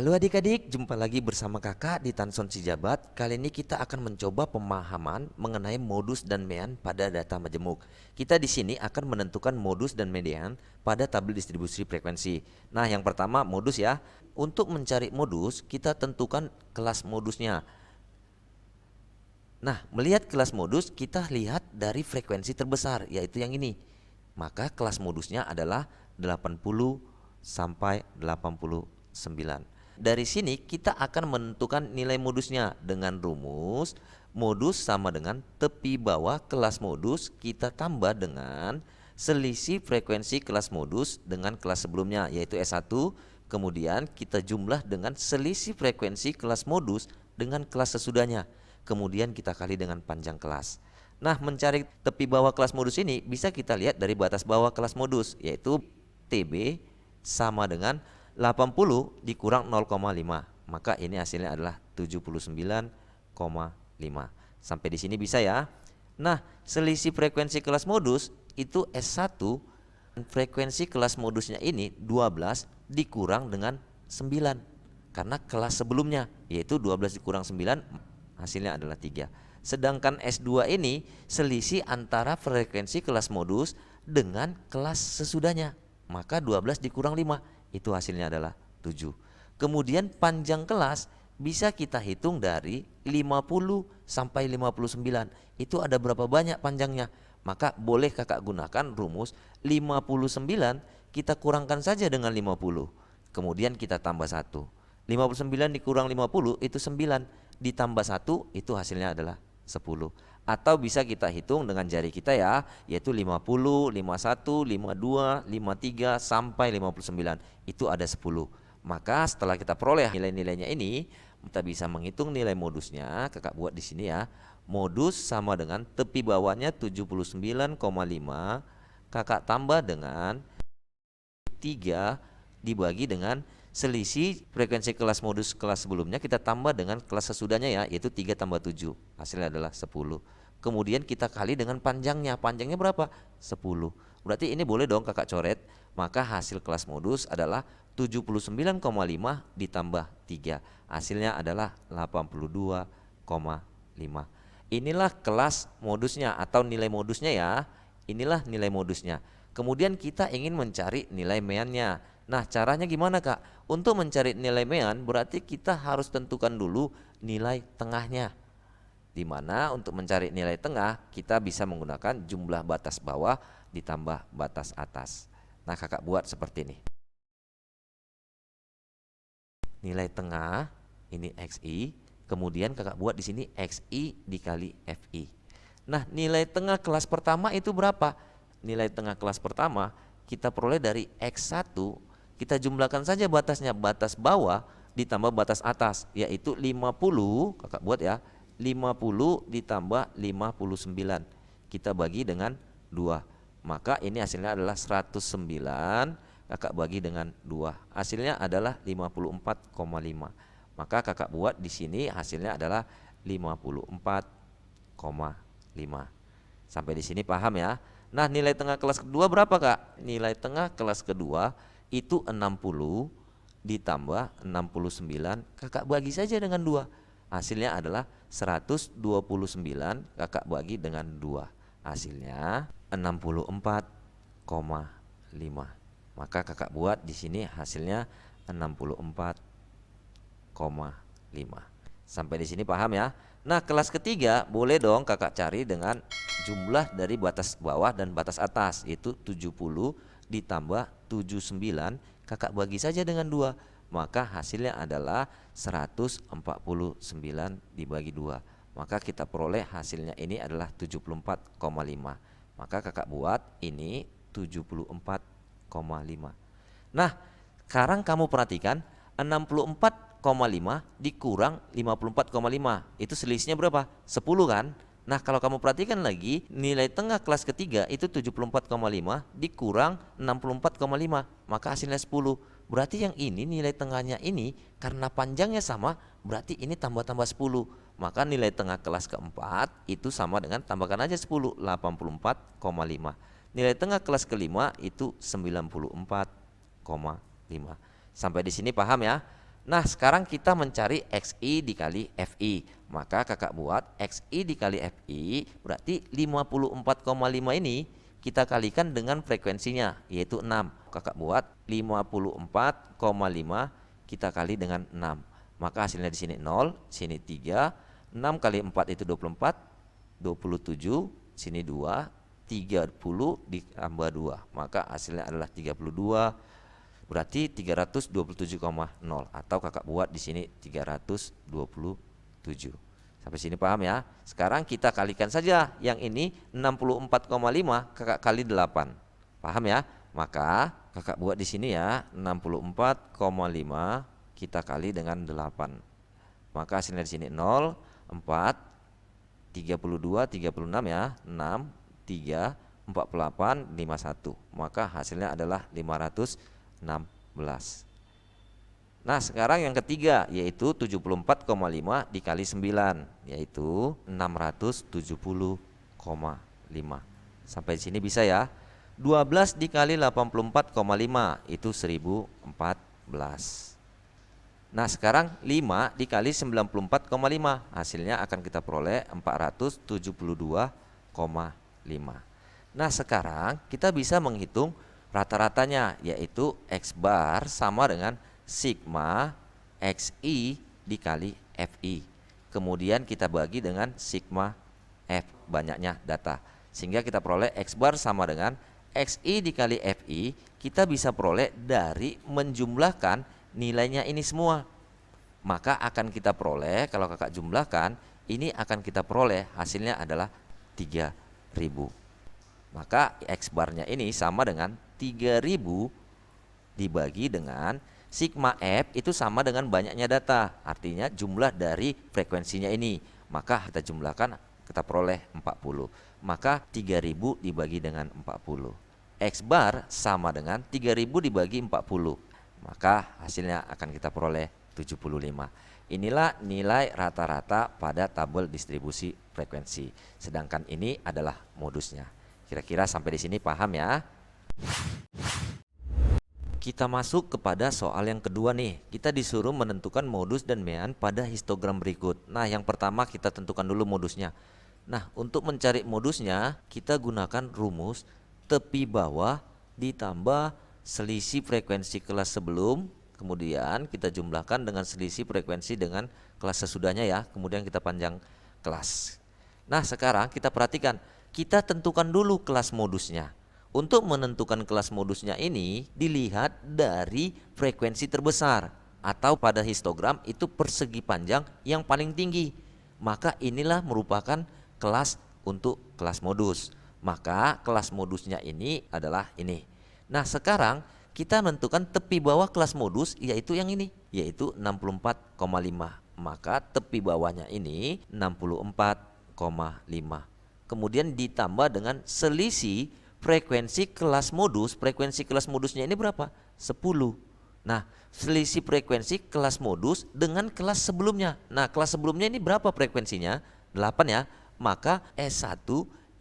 Halo adik-adik, jumpa lagi bersama kakak di Tanson Sijabat. Kali ini kita akan mencoba pemahaman mengenai modus dan mean pada data majemuk. Kita di sini akan menentukan modus dan median pada tabel distribusi frekuensi. Nah, yang pertama modus ya. Untuk mencari modus, kita tentukan kelas modusnya. Nah, melihat kelas modus, kita lihat dari frekuensi terbesar, yaitu yang ini. Maka kelas modusnya adalah 80 sampai 89. Dari sini kita akan menentukan nilai modusnya dengan rumus modus sama dengan tepi bawah kelas modus kita tambah dengan selisih frekuensi kelas modus dengan kelas sebelumnya, yaitu S1. Kemudian kita jumlah dengan selisih frekuensi kelas modus dengan kelas sesudahnya. Kemudian kita kali dengan panjang kelas. Nah, mencari tepi bawah kelas modus ini bisa kita lihat dari batas bawah kelas modus, yaitu TB sama dengan 80 dikurang 0,5. Maka ini hasilnya adalah 79,5. Sampai di sini bisa ya. Nah, selisih frekuensi kelas modus itu S1, frekuensi kelas modusnya ini 12 dikurang dengan 9. Karena kelas sebelumnya, yaitu 12 dikurang 9, hasilnya adalah 3. Sedangkan S2 ini selisih antara frekuensi kelas modus dengan kelas sesudahnya. Maka 12 dikurang 5, itu hasilnya adalah 7. Kemudian panjang kelas bisa kita hitung dari 50 sampai 59. Itu ada berapa banyak panjangnya? Maka boleh kakak gunakan rumus 59 kita kurangkan saja dengan 50. Kemudian kita tambah 1. 59 dikurang 50 itu 9. Ditambah 1 itu hasilnya adalah 10. Atau bisa kita hitung dengan jari kita ya, yaitu 50, 51, 52, 53 sampai 59. Itu ada 10. Maka setelah kita peroleh nilai-nilainya ini, kita bisa menghitung nilai modusnya. Kakak buat di sini ya. Modus sama dengan tepi bawahnya 79,5 kakak tambah dengan 3 dibagi dengan selisih frekuensi kelas modus kelas sebelumnya kita tambah dengan kelas sesudahnya ya, yaitu 3 tambah 7, hasilnya adalah 10. Kemudian kita kali dengan panjangnya. Panjangnya berapa? 10. Berarti ini boleh dong kakak coret. Maka hasil kelas modus adalah 79,5 ditambah 3. Hasilnya adalah 82,5. Inilah kelas modusnya atau nilai modusnya ya. Inilah nilai modusnya. Kemudian kita ingin mencari nilai meannya. Nah, caranya gimana kak? Untuk mencari nilai mean berarti kita harus tentukan dulu nilai tengahnya. Dimana untuk mencari nilai tengah kita bisa menggunakan jumlah batas bawah ditambah batas atas. Nah, kakak buat seperti ini. Nilai tengah ini XI, kemudian kakak buat di sini XI dikali FI. Nah, nilai tengah kelas pertama itu berapa? Nilai tengah kelas pertama kita peroleh dari X1, kita jumlahkan saja batasnya, batas bawah ditambah batas atas, yaitu 50, kakak buat ya, 50 ditambah 59. Kita bagi dengan 2. Maka ini hasilnya adalah 109, kakak bagi dengan 2. Hasilnya adalah 54,5. Maka kakak buat di sini hasilnya adalah 54,5. Sampai di sini paham ya? Nah, nilai tengah kelas kedua berapa kak? Nilai tengah kelas kedua itu 60 ditambah 69, kakak bagi saja dengan 2. Hasilnya adalah 129, kakak bagi dengan 2. Hasilnya 64,5. Maka kakak buat di sini hasilnya 64,5. Sampai di sini paham ya? Nah, kelas ketiga boleh dong kakak cari dengan jumlah dari batas bawah dan batas atas, yaitu 70 ditambah 79, kakak bagi saja dengan 2. Maka hasilnya adalah 149 dibagi 2. Maka kita peroleh hasilnya ini adalah 74,5. Maka kakak buat ini 74,5. Nah, sekarang kamu perhatikan 64,5 dikurang 54,5. Itu selisihnya berapa? 10 kan? Nah, kalau kamu perhatikan lagi, nilai tengah kelas ketiga itu 74,5 dikurang 64,5, maka hasilnya 10. Berarti yang ini nilai tengahnya ini karena panjangnya sama, berarti ini tambah-tambah 10. Maka nilai tengah kelas keempat itu sama dengan tambahkan aja 10, 84,5. Nilai tengah kelas kelima itu 94,5. Sampai di sini paham ya? Nah, sekarang kita mencari XI dikali FI. Maka kakak buat XI dikali FI berarti 54,5 ini kita kalikan dengan frekuensinya yaitu 6. Kakak buat 54,5 kita kali dengan 6. Maka hasilnya di sini 0, sini 3, 6 kali 4 itu 24, 27, sini 2, 30 ditambah 2. Maka hasilnya adalah 32. Berarti 327,0 atau kakak buat di sini 327. Sampai sini paham ya? Sekarang kita kalikan saja yang ini 64,5 kakak kali 8. Paham ya? Maka kakak buat di sini ya 64,5 kita kali dengan 8. Maka hasilnya di sini 0, 4, 32, 36 ya, 6, 3, 48, 51. Maka hasilnya adalah 516. Nah, sekarang yang ketiga yaitu 74,5 dikali 9 yaitu 670,5. Sampai di sini bisa ya. 12 dikali 84,5 itu 1014. Nah, sekarang 5 dikali 94,5 hasilnya akan kita peroleh 472,5. Nah, sekarang kita bisa menghitung rata-ratanya yaitu X bar sama dengan sigma XI dikali FI. Kemudian kita bagi dengan sigma F, banyaknya data. Sehingga kita peroleh X bar sama dengan XI dikali FI. Kita bisa peroleh dari menjumlahkan nilainya ini semua. Maka akan kita peroleh, kalau kakak jumlahkan, ini akan kita peroleh hasilnya adalah 3000. Maka X barnya ini sama dengan 3000 dibagi dengan sigma F itu sama dengan banyaknya data, artinya jumlah dari frekuensinya ini. Maka kita jumlahkan, kita peroleh 40. Maka 3000 dibagi dengan 40. X bar sama dengan 3000 dibagi 40. Maka hasilnya akan kita peroleh 75. Inilah nilai rata-rata pada tabel distribusi frekuensi. Sedangkan ini adalah modusnya. Kira-kira sampai di sini paham ya? Kita masuk kepada soal yang kedua nih. Kita disuruh menentukan modus dan mean pada histogram berikut. Nah, yang pertama kita tentukan dulu modusnya. Nah, untuk mencari modusnya kita gunakan rumus tepi bawah ditambah selisih frekuensi kelas sebelum, kemudian kita jumlahkan dengan selisih frekuensi dengan kelas sesudahnya ya, kemudian kita panjang kelas. Nah, sekarang kita perhatikan, kita tentukan dulu kelas modusnya. Untuk menentukan kelas modusnya ini dilihat dari frekuensi terbesar atau pada histogram itu persegi panjang yang paling tinggi. Maka inilah merupakan kelas untuk kelas modus. Maka kelas modusnya ini adalah ini. Nah, sekarang kita menentukan tepi bawah kelas modus yaitu yang ini, yaitu 64,5. Maka tepi bawahnya ini 64,5. Kemudian ditambah dengan selisih frekuensi kelas modus. Frekuensi kelas modusnya ini berapa? 10. Nah, selisih frekuensi kelas modus dengan kelas sebelumnya. Nah, kelas sebelumnya ini berapa frekuensinya? 8 ya. Maka S1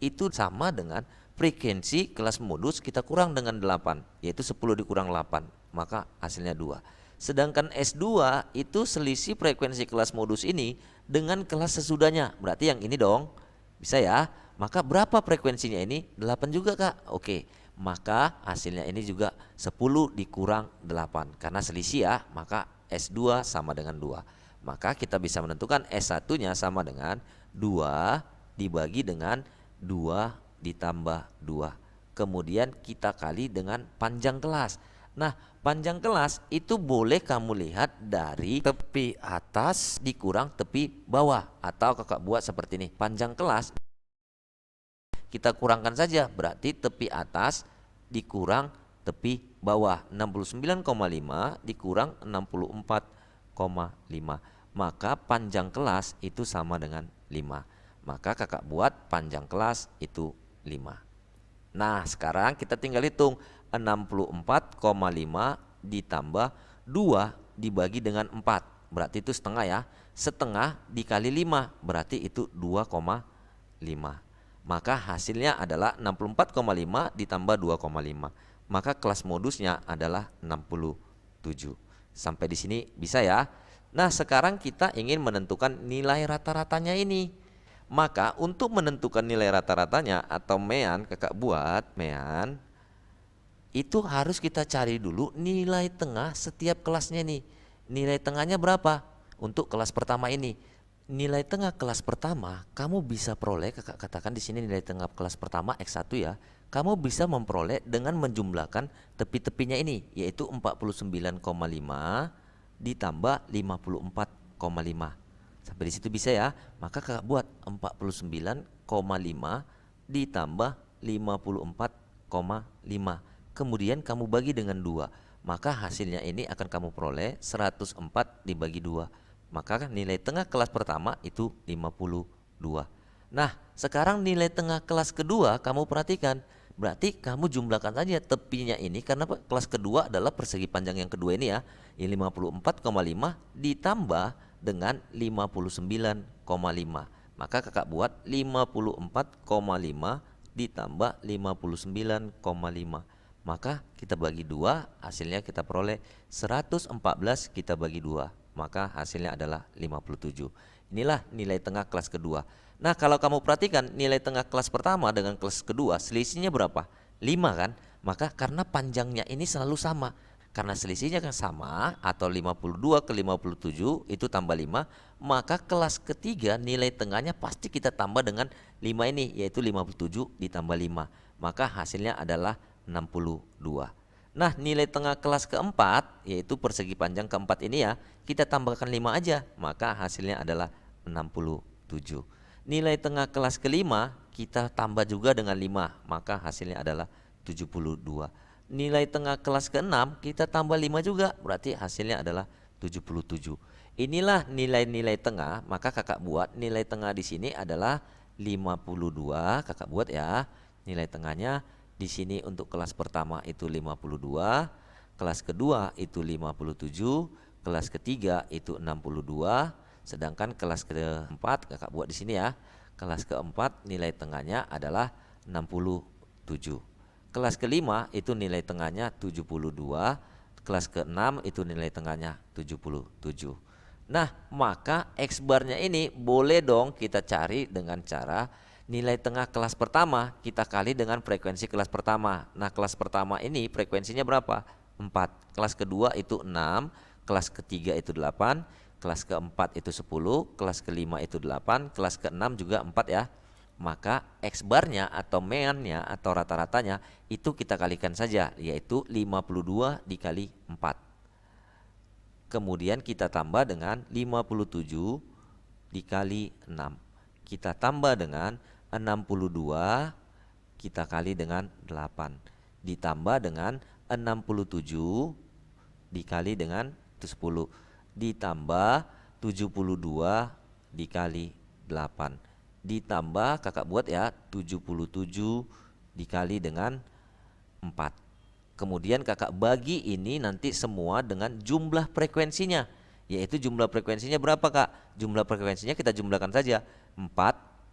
itu sama dengan frekuensi kelas modus kita kurang dengan 8, yaitu 10 dikurang 8. Maka hasilnya 2. Sedangkan S2 itu selisih frekuensi kelas modus ini dengan kelas sesudahnya. Berarti yang ini dong. Bisa ya? Maka berapa frekuensinya ini? 8 juga kak. Oke, maka hasilnya ini juga 10 dikurang 8. Karena selisih ya, maka S2 sama dengan 2. Maka kita bisa menentukan S1 nya sama dengan 2 dibagi dengan 2 ditambah 2. Kemudian kita kali dengan panjang kelas. Nah, panjang kelas itu boleh kamu lihat dari tepi atas dikurang tepi bawah. Atau kakak buat seperti ini, panjang kelas kita kurangkan saja, berarti tepi atas dikurang tepi bawah. 69,5 dikurang 64,5. Maka panjang kelas itu sama dengan 5. Maka kakak buat panjang kelas itu 5. Nah, sekarang kita tinggal hitung 64,5 ditambah 2 dibagi dengan 4. Berarti itu setengah ya. Setengah dikali 5 berarti itu 2,5. Maka hasilnya adalah 64,5 ditambah 2,5. Maka kelas modusnya adalah 67. Sampai di sini bisa ya. Nah, sekarang kita ingin menentukan nilai rata-ratanya ini. Maka untuk menentukan nilai rata-ratanya atau MEAN, kakak buat MEAN, itu harus kita cari dulu nilai tengah setiap kelasnya nih. Nilai tengahnya berapa untuk kelas pertama ini? Nilai tengah kelas pertama kamu bisa peroleh, kakak katakan di sini nilai tengah kelas pertama X1 ya. Kamu bisa memperoleh dengan menjumlahkan tepi-tepinya ini, yaitu 49,5 ditambah 54,5. Sampai di situ bisa ya. Maka kakak buat 49,5 ditambah 54,5. Kemudian kamu bagi dengan 2. Maka hasilnya ini akan kamu peroleh 104 dibagi 2. Maka nilai tengah kelas pertama itu 52. Nah, sekarang nilai tengah kelas kedua kamu perhatikan. Berarti kamu jumlahkan saja tepinya ini, karena kelas kedua adalah persegi panjang yang kedua ini ya. Yang 54,5 ditambah dengan 59,5. Maka kakak buat 54,5 ditambah 59,5. Maka kita bagi 2, hasilnya kita peroleh 114 kita bagi 2. Maka hasilnya adalah 57. Inilah nilai tengah kelas kedua. Nah, kalau kamu perhatikan nilai tengah kelas pertama dengan kelas kedua selisihnya berapa? 5 kan? Maka karena panjangnya ini selalu sama. Karena selisihnya kan sama, atau 52 ke 57 itu tambah 5, maka kelas ketiga nilai tengahnya pasti kita tambah dengan 5 ini, yaitu 57 ditambah 5. Maka hasilnya adalah 62. Nah, nilai tengah kelas keempat, yaitu persegi panjang keempat ini ya, kita tambahkan 5 aja, maka hasilnya adalah 67. Nilai tengah kelas kelima kita tambah juga dengan 5, maka hasilnya adalah 72. Nilai tengah kelas keenam kita tambah 5 juga, berarti hasilnya adalah 77. Inilah nilai-nilai tengah, maka kakak buat nilai tengah di sini adalah 52, kakak buat ya. Nilai tengahnya di sini untuk kelas pertama itu 52, kelas kedua itu 57, kelas ketiga itu 62, sedangkan kelas keempat kakak buat di sini ya. Kelas keempat nilai tengahnya adalah 67. Kelas kelima itu nilai tengahnya 72, kelas keenam itu nilai tengahnya 77. Nah, maka X barnya ini boleh dong kita cari dengan cara nilai tengah kelas pertama kita kali dengan frekuensi kelas pertama. Nah, kelas pertama ini frekuensinya berapa? 4. Kelas kedua itu 6, kelas ketiga itu 8, kelas keempat itu 10, kelas kelima itu 8, kelas keenam juga 4 ya. Maka X barnya atau MEAN-nya atau rata-ratanya itu kita kalikan saja, yaitu 52 dikali 4. Kemudian kita tambah dengan 57 dikali 6. Kita tambah dengan 62 kita kali dengan 8. Ditambah dengan 67 dikali dengan 10. Ditambah 72 dikali 8. Ditambah kakak buat ya 77 dikali dengan 4. Kemudian kakak bagi ini nanti semua dengan jumlah frekuensinya, yaitu jumlah frekuensinya berapa kak? Jumlah frekuensinya kita jumlahkan saja. 4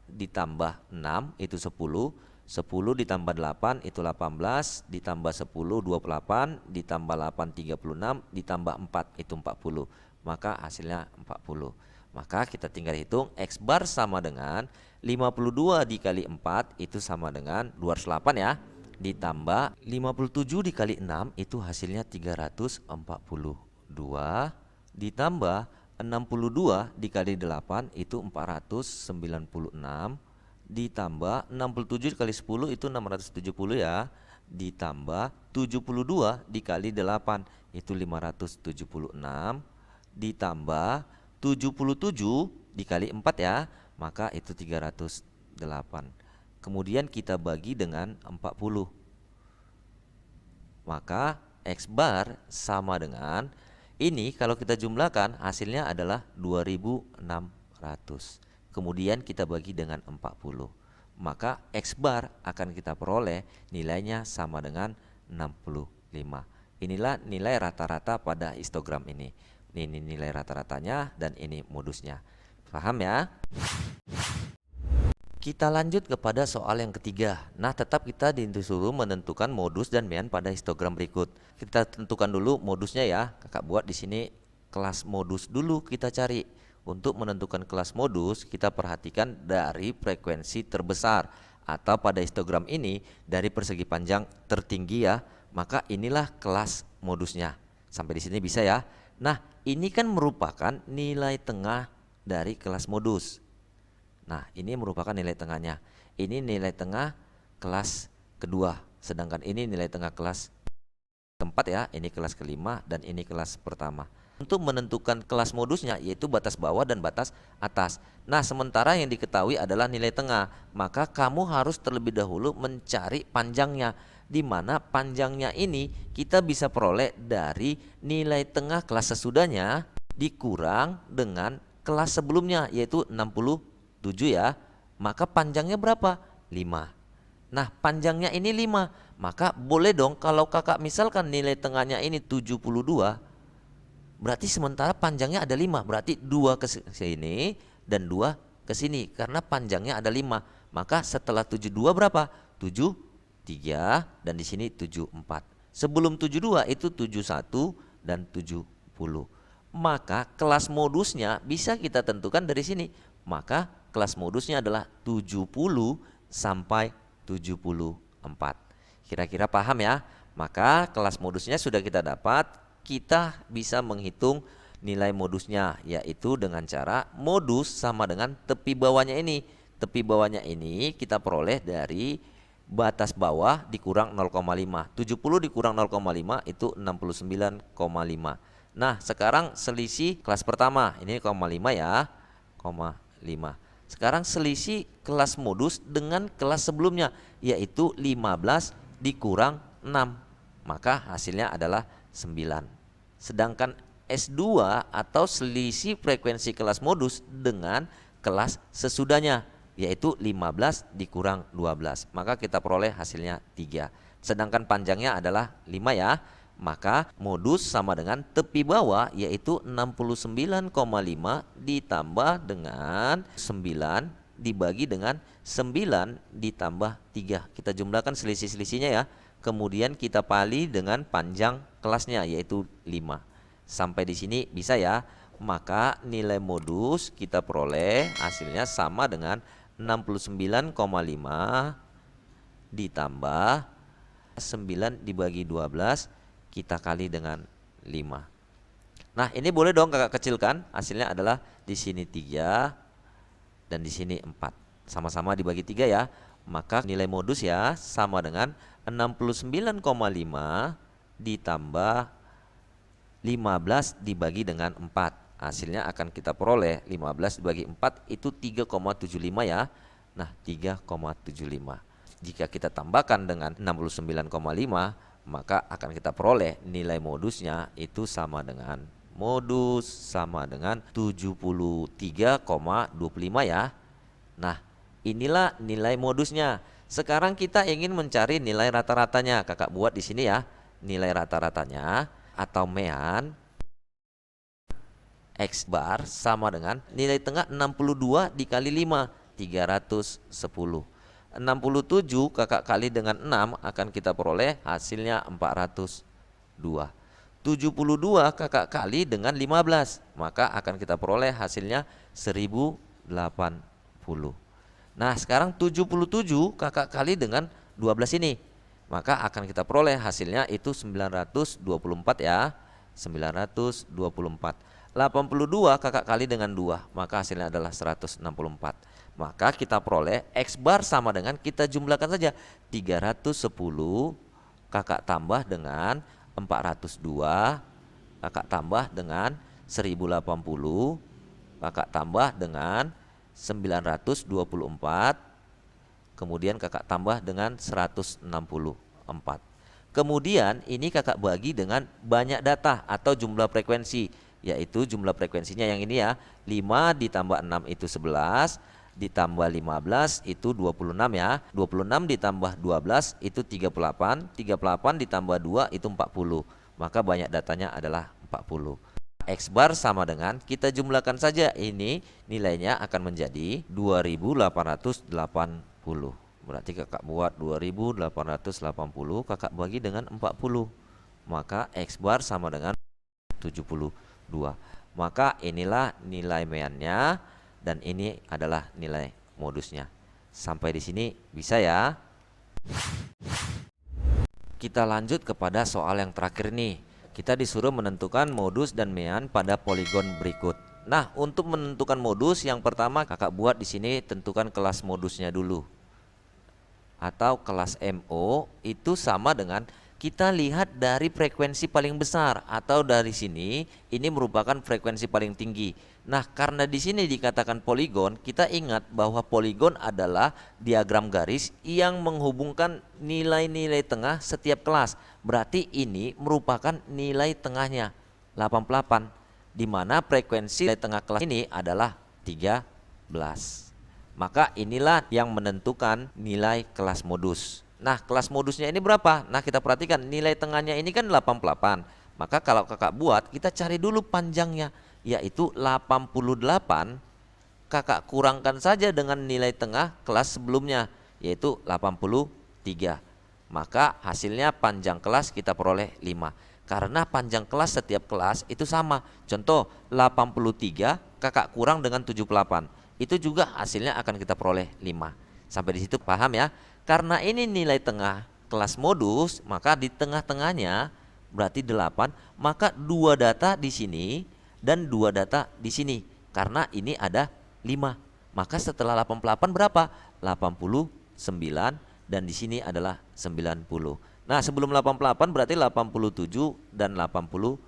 ditambah 6 itu 10, 10 ditambah 8 itu 18, ditambah 10 28, ditambah 8 36, ditambah 4 itu 40. Maka hasilnya 40. Maka kita tinggal hitung X bar sama dengan 52 dikali 4 itu sama dengan 208 ya. Ditambah 57 dikali 6 itu hasilnya 342. Ditambah 62 dikali 8 itu 496. Ditambah 67 dikali 10 itu 670 ya. Ditambah 72 dikali 8 itu 576. Ditambah 77 dikali 4 ya, maka itu 308. Kemudian kita bagi dengan 40. Maka X bar sama dengan ini, kalau kita jumlahkan hasilnya adalah 2600. Kemudian kita bagi dengan 40. Maka X bar akan kita peroleh nilainya sama dengan 65. Inilah nilai rata-rata pada histogram ini. Ini nilai rata-ratanya dan ini modusnya. Paham ya? Kita lanjut kepada soal yang ketiga. Nah, tetap kita disuruh menentukan modus dan mean pada histogram berikut. Kita tentukan dulu modusnya ya. Kakak buat di sini kelas modus dulu kita cari. Untuk menentukan kelas modus, kita perhatikan dari frekuensi terbesar atau pada histogram ini dari persegi panjang tertinggi ya. Maka inilah kelas modusnya. Sampai di sini bisa ya. Nah, ini kan merupakan nilai tengah dari kelas modus. Nah, ini merupakan nilai tengahnya. Ini nilai tengah kelas kedua, sedangkan ini nilai tengah kelas keempat ya. Ini kelas kelima dan ini kelas pertama. Untuk menentukan kelas modusnya yaitu batas bawah dan batas atas. Nah, sementara yang diketahui adalah nilai tengah, maka kamu harus terlebih dahulu mencari panjangnya, di mana panjangnya ini kita bisa peroleh dari nilai tengah kelas sesudahnya dikurang dengan kelas sebelumnya yaitu 67 ya. Maka panjangnya berapa? 5. Nah, panjangnya ini 5. Maka boleh dong kalau kakak misalkan nilai tengahnya ini 72, berarti sementara panjangnya ada 5, berarti 2 ke sini dan 2 ke sini karena panjangnya ada 5. Maka setelah 72 berapa? 73 dan di sini 74. Sebelum 72 itu 71 dan 70. Maka kelas modusnya bisa kita tentukan dari sini. Maka kelas modusnya adalah 70 sampai 74. Kira-kira paham ya? Maka kelas modusnya sudah kita dapat. Kita bisa menghitung nilai modusnya yaitu dengan cara modus sama dengan tepi bawahnya ini. Tepi bawahnya ini kita peroleh dari batas bawah dikurang 0,5. 70 dikurang 0,5 itu 69,5. Nah, sekarang selisih kelas pertama ini 0,5 ya, 0,5. Sekarang selisih kelas modus dengan kelas sebelumnya yaitu 15 dikurang 6. Maka hasilnya adalah 9. Sedangkan S2 atau selisih frekuensi kelas modus dengan kelas sesudahnya yaitu 15 dikurang 12. Maka kita peroleh hasilnya 3. Sedangkan panjangnya adalah 5 ya. Maka modus sama dengan tepi bawah yaitu 69,5 ditambah dengan 9 dibagi dengan 9 ditambah 3. Kita jumlahkan selisih-selisihnya ya. Kemudian kita kali dengan panjang kelasnya yaitu 5. Sampai di sini bisa ya. Maka nilai modus kita peroleh hasilnya sama dengan 69,5 ditambah 9 dibagi 12 kita kali dengan 5. Nah, ini boleh dong kakak kecilkan. Hasilnya adalah di sini 3 dan di sini 4. Sama-sama dibagi 3 ya. Maka nilai modus ya sama dengan 69,5 ditambah 15 dibagi dengan 4. Hasilnya akan kita peroleh 15 dibagi 4 itu 3,75 ya. Nah, 3,75. Jika kita tambahkan dengan 69,5 maka akan kita peroleh nilai modusnya itu sama dengan modus sama dengan 73,25 ya. Nah, inilah nilai modusnya. Sekarang kita ingin mencari nilai rata-ratanya. Kakak buat di sini ya. Nilai rata-ratanya atau mean X bar sama dengan nilai tengah 62 dikali 5, 310. 67 kakak kali dengan 6 akan kita peroleh hasilnya 402. 72 kakak kali dengan 15 maka akan kita peroleh hasilnya 1080. Nah, sekarang 77 kakak kali dengan 12 ini maka akan kita peroleh hasilnya itu 924 ya. 924. 82 kakak kali dengan 2 maka hasilnya adalah 164. Maka kita peroleh X bar sama dengan kita jumlahkan saja 310 kakak tambah dengan 402 kakak tambah dengan 1080 kakak tambah dengan 924 kemudian kakak tambah dengan 164. Kemudian ini kakak bagi dengan banyak data atau jumlah frekuensi yaitu jumlah frekuensinya yang ini ya 5 ditambah 6 itu 11 ditambah 15 itu 26 ya. 26 ditambah 12 itu 38. 38 ditambah 2 itu 40. Maka banyak datanya adalah 40. X bar sama dengan, kita jumlahkan saja, ini nilainya akan menjadi 2880. Berarti kakak buat 2880, kakak bagi dengan 40. Maka X bar sama dengan 72. Maka inilah nilai meannya dan ini adalah nilai modusnya. Sampai di sini bisa ya? Kita lanjut kepada soal yang terakhir nih. Kita disuruh menentukan modus dan mean pada poligon berikut. Nah, untuk menentukan modus, yang pertama kakak buat di sini tentukan kelas modusnya dulu. Atau kelas MO itu sama dengan kita lihat dari frekuensi paling besar, atau dari sini ini merupakan frekuensi paling tinggi. Nah, karena di sini dikatakan poligon, kita ingat bahwa poligon adalah diagram garis yang menghubungkan nilai-nilai tengah setiap kelas. Berarti ini merupakan nilai tengahnya 88, di mana frekuensi nilai tengah kelas ini adalah 13. Maka inilah yang menentukan nilai kelas modus. Nah, kelas modusnya ini berapa? Nah, kita perhatikan nilai tengahnya ini kan 88. Maka kalau kakak buat, kita cari dulu panjangnya, yaitu 88. Kakak kurangkan saja dengan nilai tengah kelas sebelumnya, yaitu 83. Maka hasilnya panjang kelas kita peroleh 5. Karena panjang kelas setiap kelas itu sama. Contoh 83 kakak kurang dengan 78. Itu juga hasilnya akan kita peroleh 5. Sampai di situ paham ya? Karena ini nilai tengah kelas modus, maka di tengah-tengahnya berarti 8, maka 2 data di sini dan 2 data di sini. Karena ini ada 5. Maka setelah 88 berapa? 89, dan di sini adalah 90. Nah, sebelum 88 berarti 87 dan 86.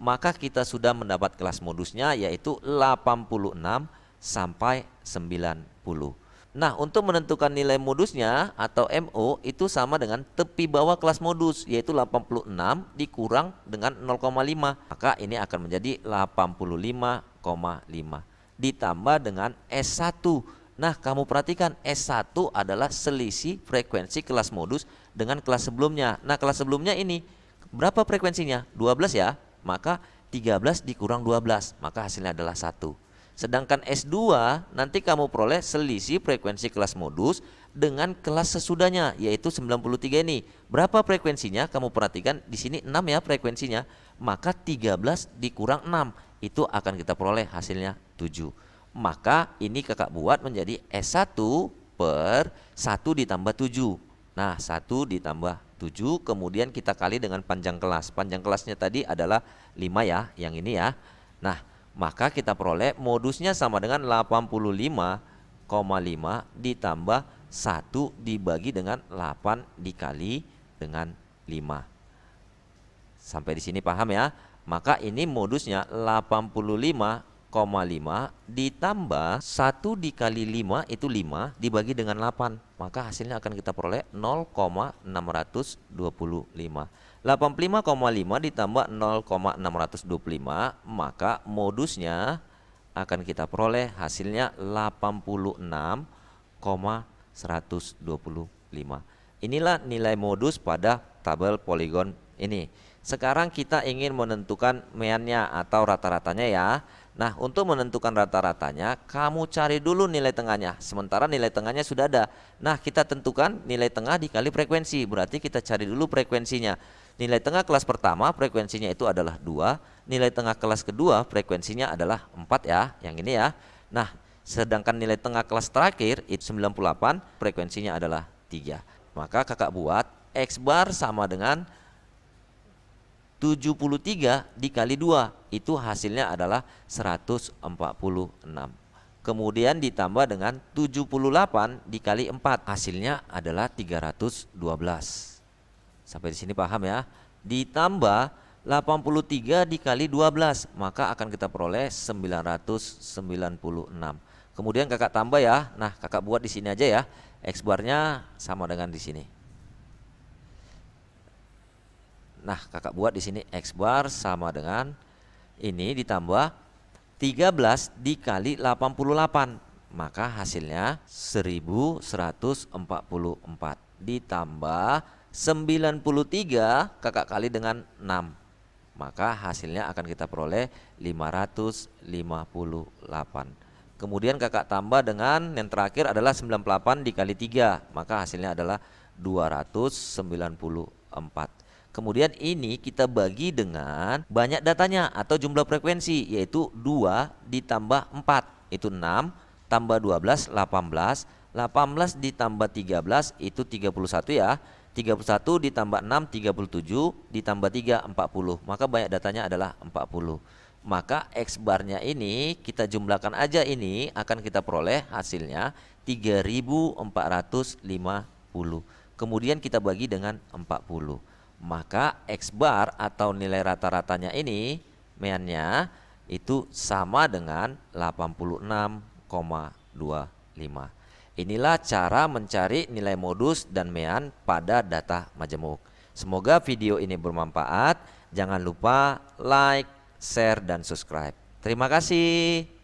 Maka kita sudah mendapat kelas modusnya, yaitu 86 sampai 90. Nah, untuk menentukan nilai modusnya atau MO itu sama dengan tepi bawah kelas modus, yaitu 86 dikurang dengan 0,5. Maka ini akan menjadi 85,5 ditambah dengan S1. Nah, kamu perhatikan S1 adalah selisih frekuensi kelas modus dengan kelas sebelumnya. Nah, kelas sebelumnya ini berapa frekuensinya? 12 ya. Maka 13 dikurang 12, maka hasilnya adalah 1. Sedangkan S2 nanti kamu peroleh selisih frekuensi kelas modus dengan kelas sesudahnya, yaitu 93 ini. Berapa frekuensinya? Kamu perhatikan di sini 6 ya frekuensinya. Maka 13 dikurang 6, itu akan kita peroleh hasilnya 7. Maka ini kakak buat menjadi S1 per 1 ditambah 7. Nah, 1 ditambah 7, kemudian kita kali dengan panjang kelas. Panjang kelasnya tadi adalah 5 ya, yang ini ya. Nah, maka kita peroleh modusnya sama dengan 85,5 ditambah 1 dibagi dengan 8 dikali dengan 5. Sampai di sini paham ya? Maka ini modusnya 85,5 ditambah 1 dikali 5 itu 5 dibagi dengan 8. Maka hasilnya akan kita peroleh 0,625. 85,5 ditambah 0,625, maka modusnya akan kita peroleh hasilnya 86,125. Inilah nilai modus pada tabel poligon ini. Sekarang kita ingin menentukan meannya atau rata-ratanya ya. Nah, untuk menentukan rata-ratanya, kamu cari dulu nilai tengahnya. Sementara nilai tengahnya sudah ada. Nah, kita tentukan nilai tengah dikali frekuensi. Berarti kita cari dulu frekuensinya. Nilai tengah kelas pertama frekuensinya itu adalah 2. Nilai tengah kelas kedua frekuensinya adalah 4 ya. Yang ini ya. Nah, sedangkan nilai tengah kelas terakhir itu 98, frekuensinya adalah 3. Maka kakak buat X bar sama dengan 73 dikali 2, itu hasilnya adalah 146. Kemudian ditambah dengan 78 dikali 4, hasilnya adalah 312. Sampai di sini paham ya? Ditambah 83 dikali 12, maka akan kita peroleh 996. Kemudian kakak tambah ya. Nah, kakak buat di sini aja ya. X barnya sama dengan di sini. Nah, kakak buat di sini X bar sama dengan ini ditambah 13 dikali 88, maka hasilnya 1144 ditambah 93 kakak kali dengan 6, maka hasilnya akan kita peroleh 558. Kemudian kakak tambah dengan yang terakhir adalah 98 dikali 3, maka hasilnya adalah 294. Kemudian ini kita bagi dengan banyak datanya atau jumlah frekuensi, yaitu 2 ditambah 4 itu 6, tambah 12 18, 18 ditambah 13 itu 31 ya. 31 ditambah 6 37, ditambah 3 40, maka banyak datanya adalah 40. Maka X barnya ini kita jumlahkan aja, ini akan kita peroleh hasilnya 3450. Kemudian kita bagi dengan 40. Maka X bar atau nilai rata-ratanya ini meannya itu sama dengan 86,25. Inilah cara mencari nilai modus dan mean pada data majemuk. Semoga video ini bermanfaat. Jangan lupa like, share, dan subscribe. Terima kasih.